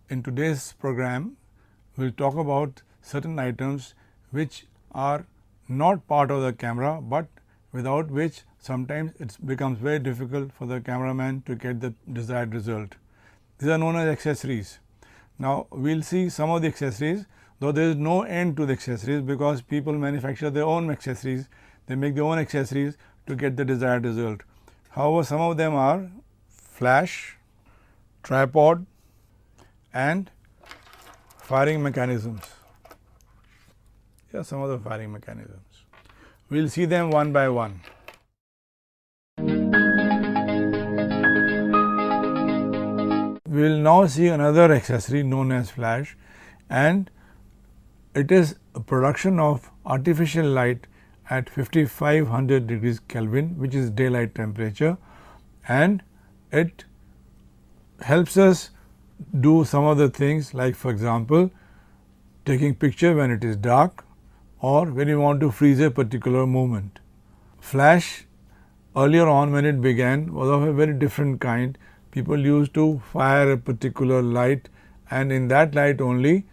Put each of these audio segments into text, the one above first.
In today's program, we will talk about certain items which are not part of the camera, but without which sometimes it becomes very difficult for the cameraman to get the desired result. These are known as accessories. Now, we will see some of the accessories, though there is no end to the accessories because people manufacture their own accessories, they make their own accessories to get the desired result. However, some of them are flash, tripod and firing mechanisms. Here are some of the firing mechanisms. We will see them one by one. We will now see another accessory known as flash, and it is a production of artificial light at 5500 degrees Kelvin, which is daylight temperature, and it helps us do some of the things like, for example, taking picture when it is dark or when you want to freeze a particular moment. Flash earlier on when it began was of a very different kind. People used to fire a particular light, and in that light only,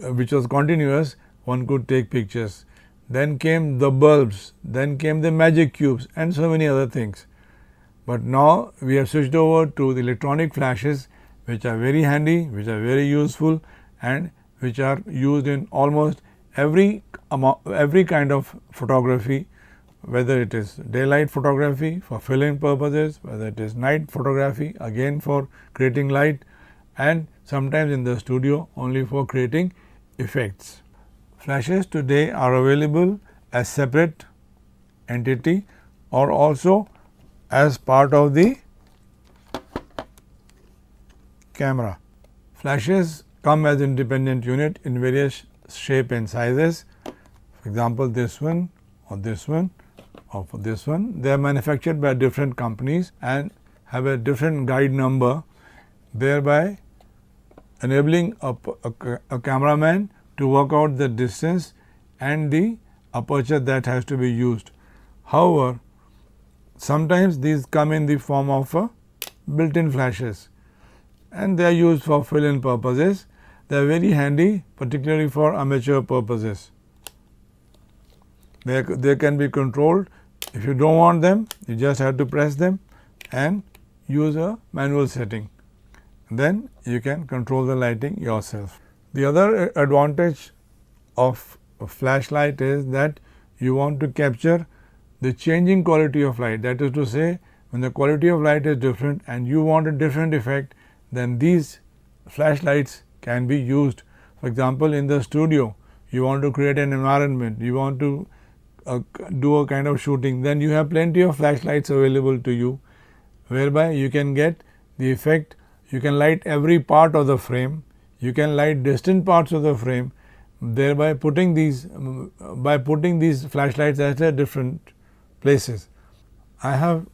which was continuous, one could take pictures. Then came the bulbs, then came the magic cubes and so many other things. But now we have switched over to the electronic flashes, which are very handy, which are very useful, and which are used in almost every kind of photography, whether it is daylight photography for film purposes, whether it is night photography again for creating light, and sometimes in the studio only for creating effects. Flashes today are available as separate entity or also as part of the camera. Flashes come as independent unit in various shape and sizes. For example, this one or this one or for this one. They are manufactured by different companies and have a different guide number, thereby enabling a cameraman to work out the distance and the aperture that has to be used. However, sometimes these come in the form of built-in flashes, and they are used for fill-in purposes. They are very handy, particularly for amateur purposes. They can be controlled. If you don't want them, you just have to press them and use a manual setting. Then you can control the lighting yourself. The other advantage of a flashlight is that you want to capture the changing quality of light. That is to say, when the quality of light is different and you want a different effect, then these flashlights can be used. For example, in the studio, you want to create an environment, you want to do a kind of shooting, then you have plenty of flashlights available to you, whereby you can get the effect. You can light every part of the frame, you can light distant parts of the frame, thereby putting these flashlights at different places. I have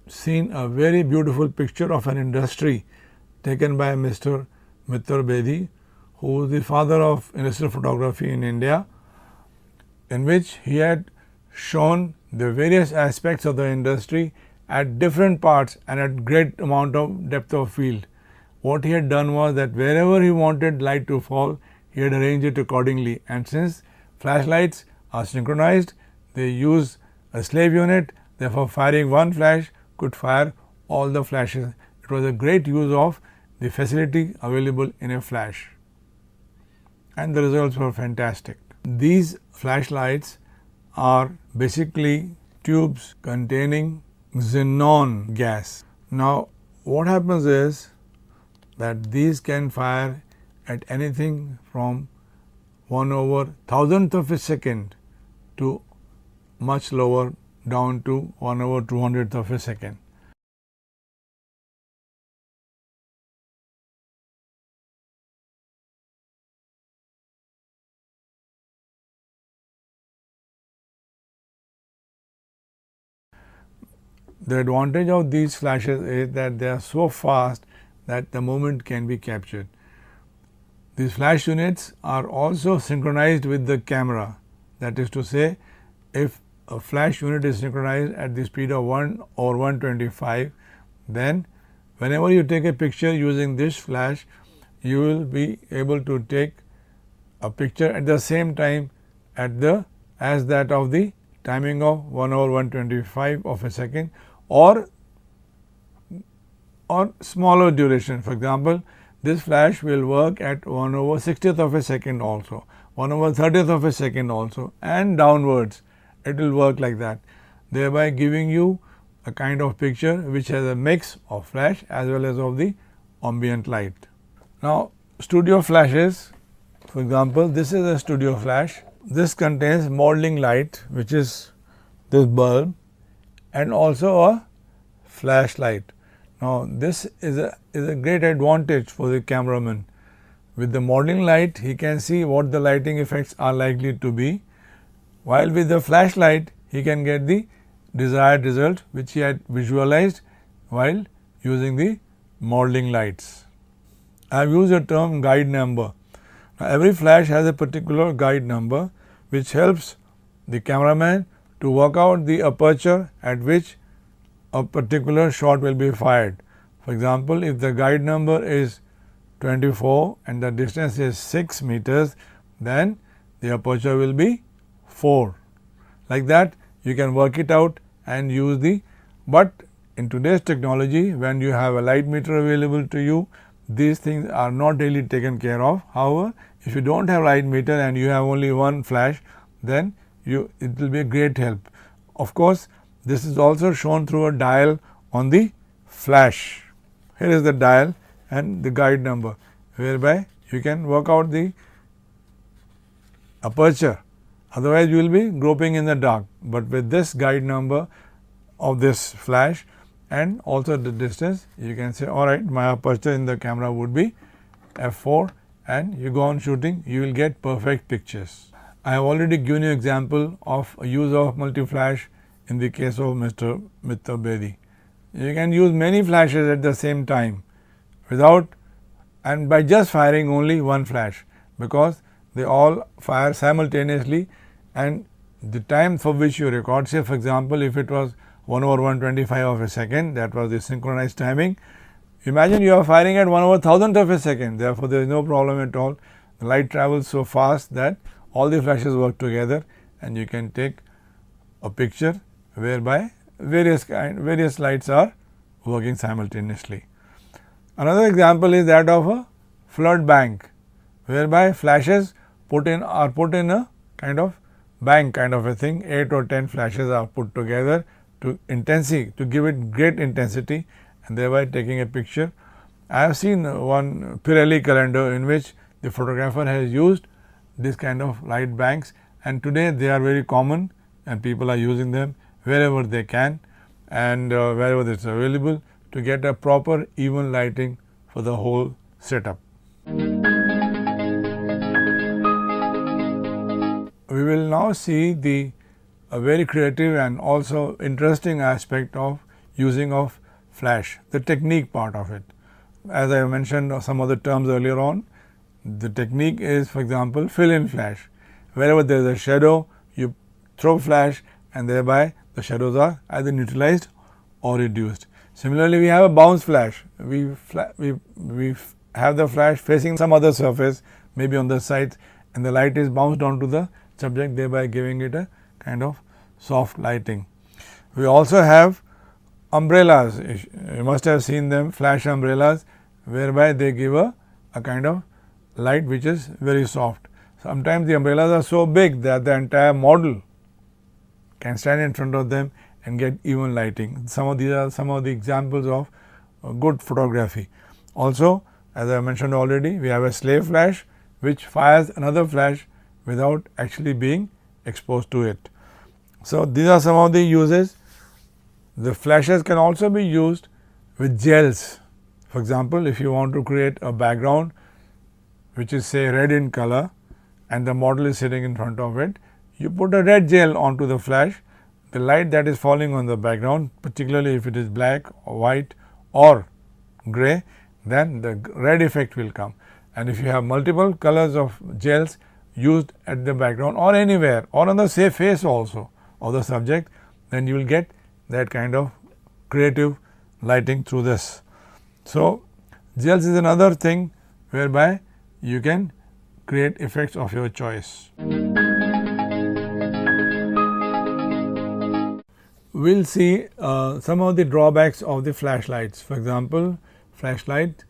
seen a very beautiful picture of an industry taken by Mr. Mitra, who is the father of industrial photography in India, in which he had shown the various aspects of the industry at different parts and at great amount of depth of field. What he had done was that wherever he wanted light to fall, he had arranged it accordingly, and since flashlights are synchronized, they use a slave unit, therefore firing one flash could fire all the flashes. It was a great use of the facility available in a flash, and the results were fantastic. These flashlights are basically tubes containing xenon gas. Now, what happens is that these can fire at anything from 1/1000th of a second to much lower, down to 1/200th of a second. The advantage of these flashes is that they are so fast that the moment can be captured. These flash units are also synchronized with the camera. That is to say, if a flash unit is synchronized at the speed of 1 or 125, then whenever you take a picture using this flash, you will be able to take a picture at the same time as that of the timing of 1/125 of a second, or smaller duration. For example, this flash will work at 1/60th of a second also, 1/30th of a second also, and downwards it will work like that, thereby giving you a kind of picture which has a mix of flash as well as of the ambient light. Now, studio flashes, for example, this is a studio flash. This contains modeling light, which is this bulb, and also a flashlight. Now, this is a great advantage for the cameraman. With the modeling light, he can see what the lighting effects are likely to be, while with the flashlight, he can get the desired result which he had visualized while using the modeling lights. I have used the term guide number. Now, every flash has a particular guide number which helps the cameraman to work out the aperture at which a particular shot will be fired. For example, if the guide number is 24 and the distance is 6 meters, then the aperture will be 4. Like that, you can work it out and use but in today's technology, when you have a light meter available to you, these things are not really taken care of. However, if you do not have light meter and you have only one flash, then it will be a great help. Of course, this is also shown through a dial on the flash. Here is the dial and the guide number, whereby you can work out the aperture. Otherwise, you will be groping in the dark. But with this guide number of this flash and also the distance, you can say, all right, my aperture in the camera would be f4, and you go on shooting, you will get perfect pictures. I have already given you example of use of multi-flash in the case of Mr. Mitra Bedi. You can use many flashes at the same time by just firing only one flash, because they all fire simultaneously, and the time for which you record, say for example, if it was 1/125 of a second, that was the synchronized timing. Imagine you are firing at 1/1000th of a second, therefore there is no problem at all. The light travels so fast that all the flashes work together and you can take a picture whereby various lights are working simultaneously. Another example is that of a flood bank, whereby flashes are put in a kind of bank kind of a thing. 8 or 10 flashes are put together to give it great intensity, and thereby taking a picture. I have seen one Pirelli calendar in which the photographer has used this kind of light banks, and today they are very common and people are using them wherever they can and wherever it is available to get a proper even lighting for the whole setup. We will now see a very creative and also interesting aspect of using of flash, the technique part of it. As I mentioned some of the terms earlier on, the technique is, for example, fill-in flash. Wherever there is a shadow, you throw flash and thereby the shadows are either neutralized or reduced. Similarly, we have a bounce flash. We have the flash facing some other surface, maybe on the sides, and the light is bounced onto the subject, thereby giving it a kind of soft lighting. We also have umbrellas. You must have seen them, flash umbrellas, whereby they give a kind of light which is very soft. Sometimes the umbrellas are so big that the entire model can stand in front of them and get even lighting. Some of these are some of the examples of good photography. Also, as I mentioned already, we have a slave flash which fires another flash without actually being exposed to it. So, these are some of the uses. The flashes can also be used with gels. For example, if you want to create a background which is say red in color and the model is sitting in front of it, you put a red gel onto the flash. The light that is falling on the background, particularly if it is black or white or gray, then the red effect will come. And if you have multiple colors of gels used at the background or anywhere or on the same face also of the subject, then you will get that kind of creative lighting through this. So, gels is another thing whereby you can create effects of your choice. We will see some of the drawbacks of the flashlights. For example, flashlight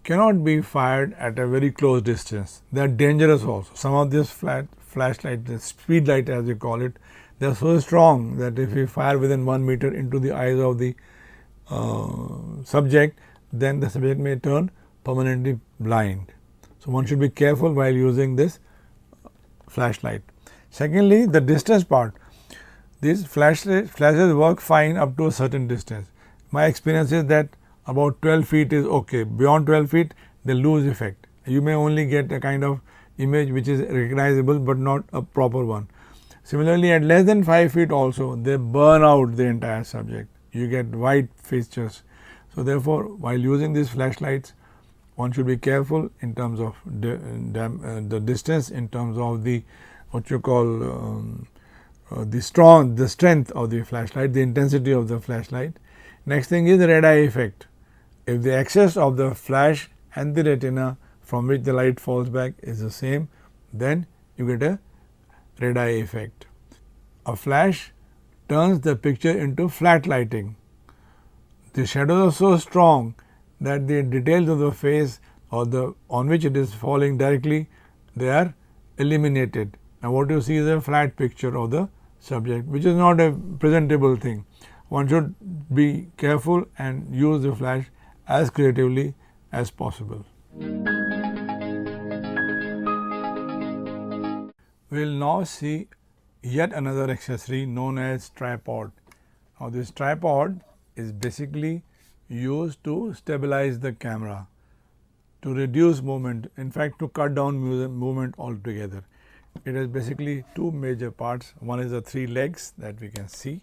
cannot be fired at a very close distance. They are dangerous also. Some of these flashlights, the speed light as we call it, they are so strong that if we fire within 1 meter into the eyes of the subject, then the subject may turn permanently blind. So, one should be careful while using this flashlight. Secondly, the distance part. These flashes work fine up to a certain distance. My experience is that about 12 feet is okay. Beyond 12 feet, they lose effect. You may only get a kind of image which is recognizable, but not a proper one. Similarly, at less than 5 feet also, they burn out the entire subject. You get white features. So, therefore, while using these flashlights, one should be careful in terms of the distance, in terms of the what you call the strength of the flashlight, the intensity of the flashlight. Next thing is the red eye effect. If the excess of the flash and the retina from which the light falls back is the same, then you get a red eye effect. A flash turns the picture into flat lighting. The shadows are so strong that the details of the face or the on which it is falling directly, they are eliminated. And what you see is a flat picture of the subject, which is not a presentable thing. One should be careful and use the flash as creatively as possible. We will now see yet another accessory known as tripod. Now, this tripod is basically used to stabilize the camera, to reduce movement, in fact to cut down movement altogether. It has basically two major parts. One is the three legs that we can see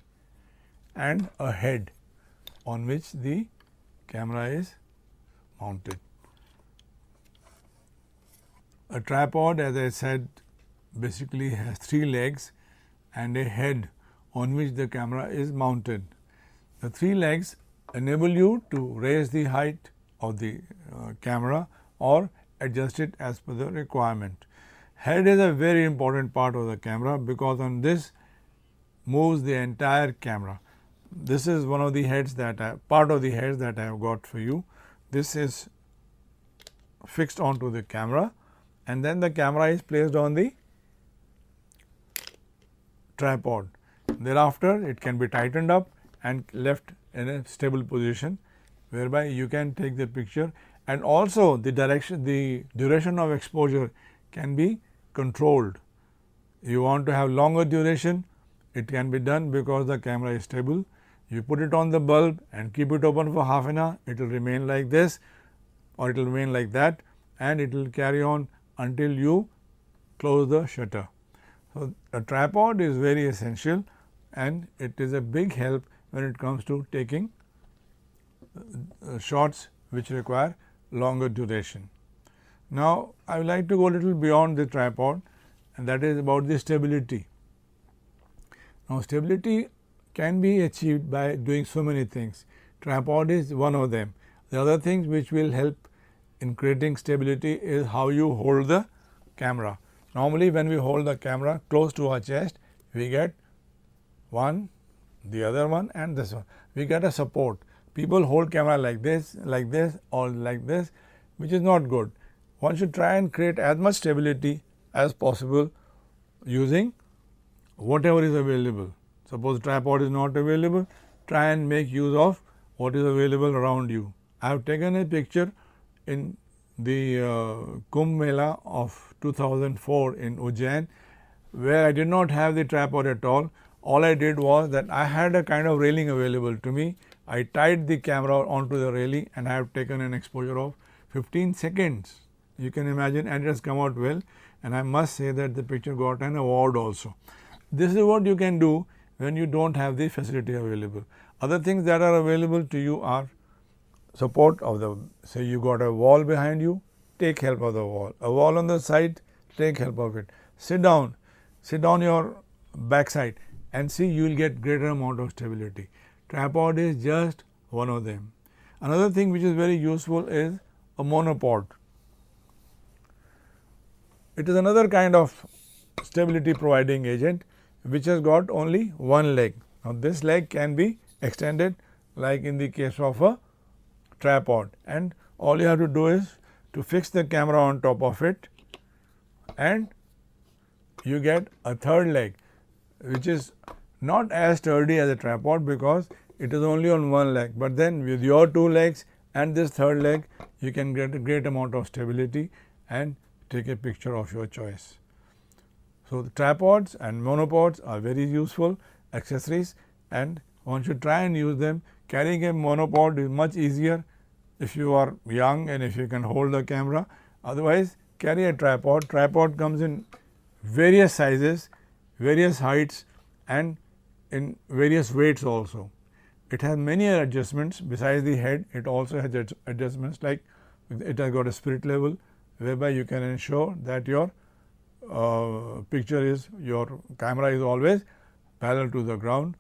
and a head on which the camera is mounted. A tripod, as I said, basically has three legs and a head on which the camera is mounted. The three legs enable you to raise the height of the camera or adjust it as per the requirement. Head is a very important part of the camera because on this moves the entire camera. This is one of the heads that part of the heads that I have got for you. This is fixed onto the camera and then the camera is placed on the tripod. Thereafter, it can be tightened up and left in a stable position whereby you can take the picture, and also the duration of exposure can be controlled. You want to have longer duration, it can be done because the camera is stable. You put it on the bulb and keep it open for half an hour, it will remain like this or it will remain like that and it will carry on until you close the shutter. So, a tripod is very essential and it is a big help when it comes to taking shots which require longer duration. Now, I would like to go a little beyond the tripod, and that is about the stability. Now, stability can be achieved by doing so many things. Tripod is one of them. The other things which will help in creating stability is how you hold the camera. Normally, when we hold the camera close to our chest, we get one, the other one and this one. We get a support. People hold camera like this or like this, which is not good. One should try and create as much stability as possible using whatever is available. Suppose tripod is not available, try and make use of what is available around you. I have taken a picture in the Kumbh Mela of 2004 in Ujjain, where I did not have the tripod at all. All I did was that I had a kind of railing available to me. I tied the camera onto the railing and I have taken an exposure of 15 seconds. You can imagine, and it has come out well, and I must say that the picture got an award also. This is what you can do when you don't have the facility available. Other things that are available to you are support of the, say you got a wall behind you, take help of the wall. A wall on the side, take help of it. Sit down your backside and see you will get greater amount of stability. Tripod is just one of them. Another thing which is very useful is a monopod. It is another kind of stability providing agent which has got only one leg. Now, this leg can be extended like in the case of a tripod, and all you have to do is to fix the camera on top of it, and you get a third leg which is not as sturdy as a tripod because it is only on one leg, but then with your two legs and this third leg you can get a great amount of stability and take a picture of your choice. So, the tripods and monopods are very useful accessories, and one should try and use them. Carrying a monopod is much easier if you are young and if you can hold the camera. Otherwise, carry a tripod. Tripod comes in various sizes, various heights, and in various weights also. It has many adjustments besides the head. It also has adjustments like it has got a spirit level whereby you can ensure that your your camera is always parallel to the ground.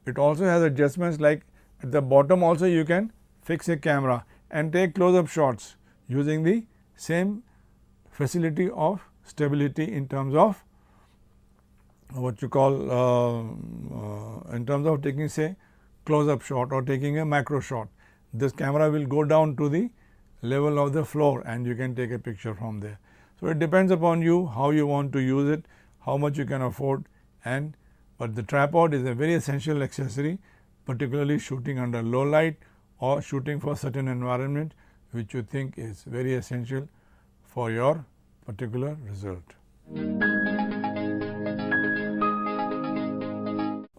It also has adjustments like at the bottom also you can fix a camera and take close up shots using the same facility of stability in terms of what you call in terms of taking say close up shot or taking a macro shot. This camera will go down to the level of the floor and you can take a picture from there. So, it depends upon you how you want to use it, how much you can afford, and but the tripod is a very essential accessory, particularly shooting under low light or shooting for certain environment which you think is very essential for your particular result.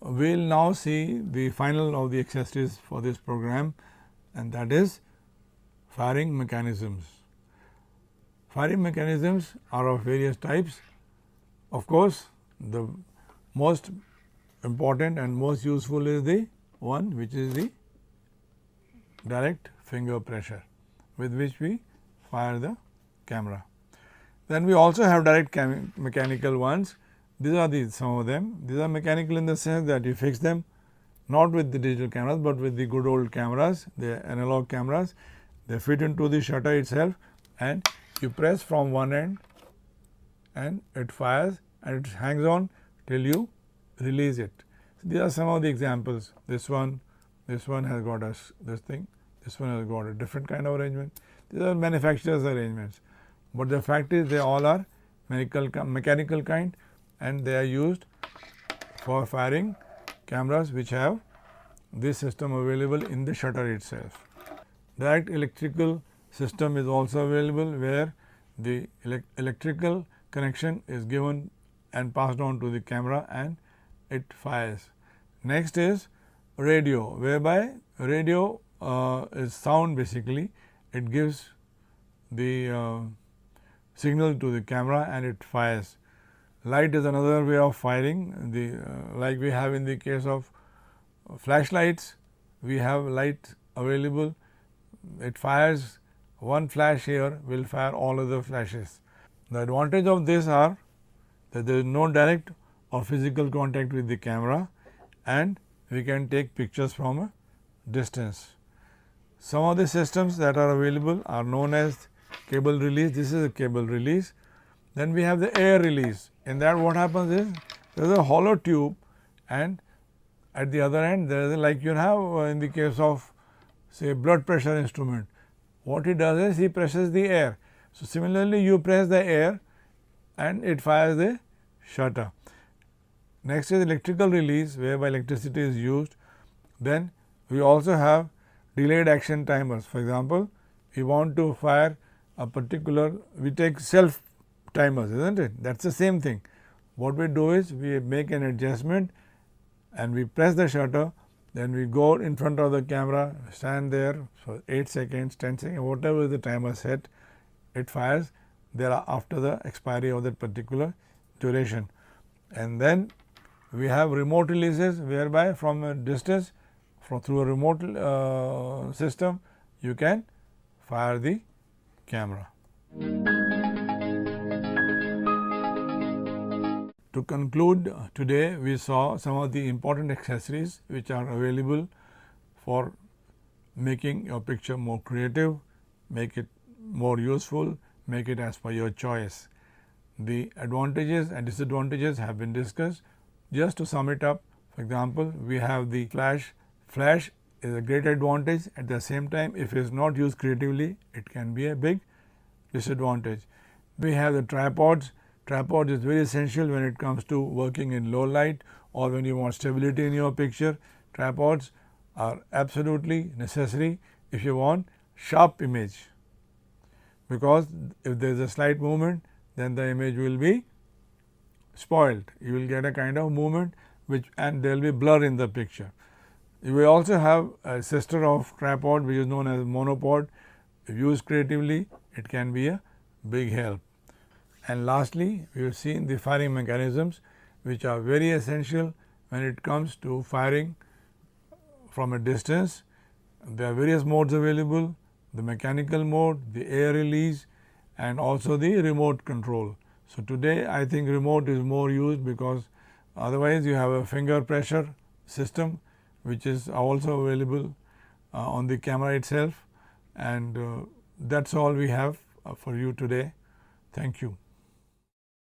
We will now see the final of the accessories for this program, and that is firing mechanisms. Firing mechanisms are of various types. Of course, the most important and most useful is the one which is the direct finger pressure with which we fire the camera. Then we also have direct mechanical ones. These are some of them. These are mechanical in the sense that you fix them not with the digital cameras, but with the good old cameras, the analog cameras. They fit into the shutter itself and you press from one end and it fires and it hangs on till you release it. So, these are some of the examples. This one has got this thing, this one has got a different kind of arrangement. These are manufacturer's arrangements, but the fact is they all are mechanical kind and they are used for firing cameras which have this system available in the shutter itself. Direct electrical system is also available where the electrical connection is given and passed on to the camera and it fires. Next is radio, whereby radio is sound basically. It gives the signal to the camera and it fires. Light is another way of firing, like we have in the case of flashlights, we have light available. It fires one flash here will fire all other flashes. The advantage of this are that there is no direct or physical contact with the camera and we can take pictures from a distance. Some of the systems that are available are known as cable release. This is a cable release. Then we have the air release. In that what happens is there is a hollow tube and at the other end there is like you have in the case of say blood pressure instrument. What he does is he presses the air. So, similarly you press the air and it fires the shutter. Next is electrical release whereby electricity is used. Then we also have delayed action timers. For example, we want to fire a particular, we take self timers, isn't it? That is the same thing. What we do is we make an adjustment and we press the shutter, then we go in front of the camera, stand there for 8 seconds, 10 seconds, whatever the timer set, it fires there after the expiry of that particular duration. And then we have remote releases whereby from a distance through a remote system you can fire the camera. To conclude, today we saw some of the important accessories which are available for making your picture more creative, make it more useful, make it as per your choice. The advantages and disadvantages have been discussed. Just to sum it up, for example, we have the flash. Flash is a great advantage. At the same time, if it is not used creatively, it can be a big disadvantage. We have the tripods. Tripod is very essential when it comes to working in low light or when you want stability in your picture. Tripods are absolutely necessary if you want sharp image, because if there is a slight movement, then the image will be spoiled. You will get a kind of movement and there will be blur in the picture. You will also have a sister of tripod which is known as monopod. If used creatively, it can be a big help. And lastly, we have seen the firing mechanisms which are very essential when it comes to firing from a distance. There are various modes available: the mechanical mode, the air release, and also the remote control. So, today I think remote is more used, because otherwise you have a finger pressure system which is also available on the camera itself, and that is all we have for you today. Thank you.